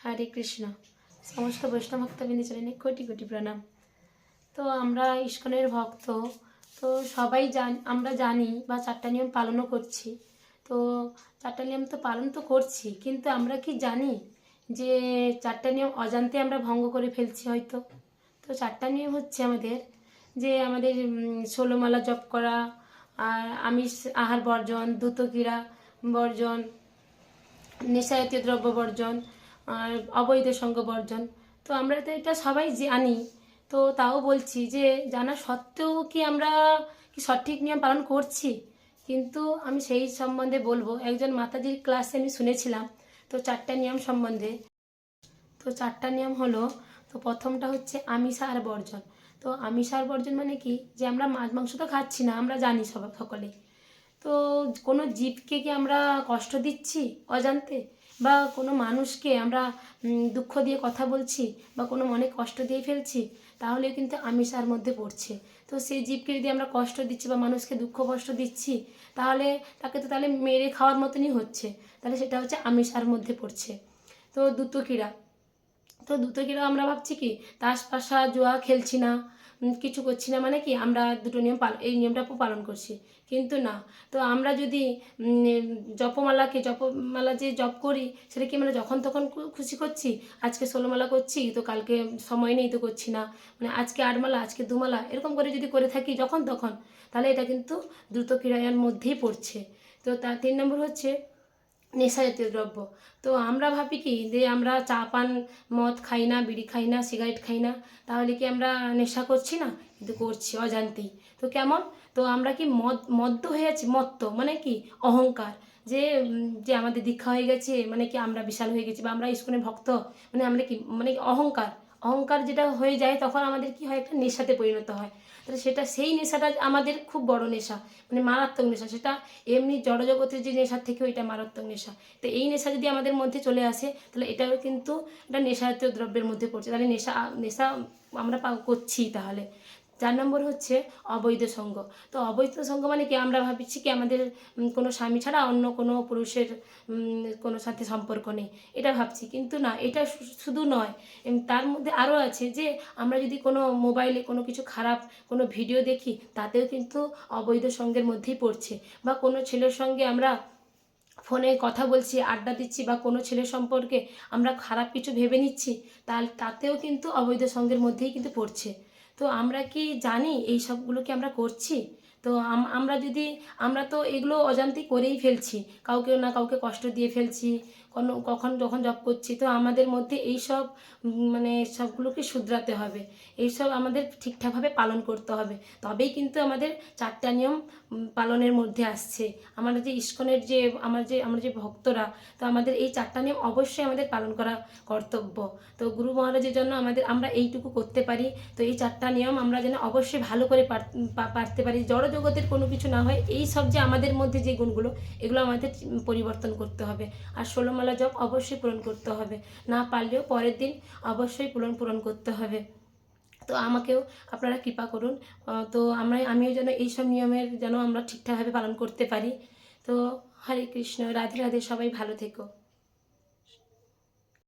হরে কৃষ্ণ। সমস্ত বৈষ্ণব ভক্তবৃন্দ চলেন কোটি কোটি প্রণাম। তো আমরা ইস্কনের ভক্ত, তো সবাই আমরা জানি বা চারটা নিয়ম পালনও করছি। তো চারটা নিয়ম তো পালন তো করছি, কিন্তু আমরা কি জানি যে চারটা নিয়ম অজান্তে আমরা ভঙ্গ করে ফেলছি হয়তো। তো চারটা নিয়ম হচ্ছে আমাদের 16 মালা জপ করা, আর আমিষ আহার বর্জন, দ্রুত ক্রীড়া বর্জন, নেশাজাতীয় দ্রব্য বর্জন, আর অবৈধ সঙ্গ বর্জন। তো আমরা তো এটা সবাই জানি, তো তাও বলছি যে জানা সত্ত্বেও কি আমরা কি সঠিক নিয়ম পালন করছি। কিন্তু আমি সেই সম্বন্ধে বলবো, একজন মাতাজির ক্লাসে আমি শুনেছিলাম তো চারটা নিয়ম সম্বন্ধে। তো চারটা নিয়ম হলো, তো প্রথমটা হচ্ছে আমিষ আহার বর্জন। তো আমিষ আহার বর্জন মানে কি, যে আমরা মাছ মাংস তো খাচ্ছি না, আমরা জানি সকলে। তো কোনো জীবকে কি আমরা কষ্ট দিচ্ছি অজান্তে, বা কোনো মানুষকে আমরা দুঃখ দিয়ে কথা বলছি, বা কোনো মনে কষ্ট দিয়ে ফেলছি, তাহলে কিন্তু আমিষার মধ্যে পড়ছে। তো সেই জীবকে যদি আমরা কষ্ট দিচ্ছি বা মানুষকে দুঃখ কষ্ট দিচ্ছি, তাহলে তাহলে মেরে খাওয়ার মতনই হচ্ছে, তাহলে সেটা হচ্ছে আমিষার মধ্যে পড়ছে। তো দ্রুত ক্রীড়া, তো দুটো কিলো আমরা ভাবছি কি তাস পাশা জুয়া খেলছি না, কিছু করছি না, মানে কি আমরা দুটো নিয়ম এই নিয়মটা পালন করছি। কিন্তু না, তো আমরা যদি জপমালা যে জপ করি, সেটা কি আমরা যখন তখন খুশি করছি, আজকে 16 মালা করছি তো কালকে সময় নেই তো করছি না, মানে আজকে 8 মালা আজকে 2 মালা এরকম করে যদি করে থাকি যখন তখন, তাহলে এটা কিন্তু দ্রুত ক্রীড়ার মধ্যেই পড়ছে। তো তার 3 নম্বর হচ্ছে নেশা জাতীয় দ্রব্য। তো আমরা ভাবি কি যে আমরা চা পান মদ খাই না, বিড়ি খাই না, সিগারেট খাই না, তাহলে কি আমরা নেশা করছি না? কিন্তু করছি অজান্তেই। তো কেমন, তো আমরা কি মদ্য হয়ে যাচ্ছি, মত্ত মানে কি অহংকার, যে আমাদের দীক্ষা হয়ে গেছে মানে কি আমরা বিশাল হয়ে গেছি, বা আমরা ইস্কনের ভক্ত, মানে আমরা কি মানে অহংকার, অহংকার যেটা হয়ে যায় তখন আমাদের কি হয়, একটা নেশাতে পরিণত হয়। তাহলে সেই নেশাটা আমাদের খুব বড় নেশা, মানে মারাত্মক নেশা। সেটা এমনি জড়জগতের যে নেশার থেকে ওইটা মারাত্মক নেশা। তো এই নেশা যদি আমাদের মধ্যে চলে আসে, তাহলে এটাও কিন্তু একটা নেশাজাতীয় দ্রব্যের মধ্যে পড়ছে, তাহলে নেশা নেশা আমরা করছি তাহলে। 4 নম্বর হচ্ছে অবৈধ সঙ্গ। তো অবৈধ সঙ্গ মানে কি, আমরা ভাবছি কি আমাদের কোনো স্বামী ছাড়া অন্য কোনো পুরুষের কোনো সাথে সম্পর্ক নেই, এটা ভাবছি। কিন্তু না, এটা শুধু নয়, তার মধ্যে আরও আছে যে আমরা যদি কোনো মোবাইলে কোনো কিছু খারাপ কোনো ভিডিও দেখি, তাতেও কিন্তু অবৈধ সঙ্গের মধ্যেই পড়ছে। বা কোনো ছেলের সঙ্গে আমরা ফোনে কথা বলছি, আড্ডা দিচ্ছি, বা কোনো ছেলের সম্পর্কে আমরা খারাপ কিছু ভেবে নিচ্ছি, তাতেও কিন্তু অবৈধ সঙ্গের মধ্যেই কিন্তু পড়ছে। তো আমরা কি জানি এই সবগুলো কি আমরা করছি? তো আমরা তো এগুলো অজান্তেই করেই ফেলছি, কাউকে না কাউকে কষ্ট দিয়ে ফেলছি, কখন যখন জব করছি। তো আমাদের মধ্যে এই সব মানে সবগুলোকে শুধরাতে হবে, এইসব আমাদের ঠিকঠাকভাবে পালন করতে হবে, তবেই কিন্তু আমাদের চারটা নিয়ম পালনের মধ্যে আসছে। আমাদের যে ইস্কনের যে আমরা যে ভক্তরা, তো আমাদের এই চারটা নিয়ম অবশ্যই আমাদের পালন করা কর্তব্য। তো গুরু মহারাজের জন্য আমরা এইটুকু করতে পারি। তো এই চারটা নিয়ম আমরা যেন অবশ্যই ভালো করে পারতে পারি, জড় জগতের কোনো কিছু না হয়, এই সব যে আমাদের মধ্যে যে গুণগুলো, এগুলো আমাদের পরিবর্তন করতে হবে। আর 16 মালা জপ অবশ্যই পূরণ করতে হবে, না পারলেও পরের দিন অবশ্যই পূরণ করতে হবে। তো আমাকেও আপনারা কৃপা করুন, তো আমিও যেন এইসব নিয়মের যেন আমরা ঠিকঠাকভাবে পালন করতে পারি। তো হরে কৃষ্ণ, রাধে রাধে, সবাই ভালো থেকো।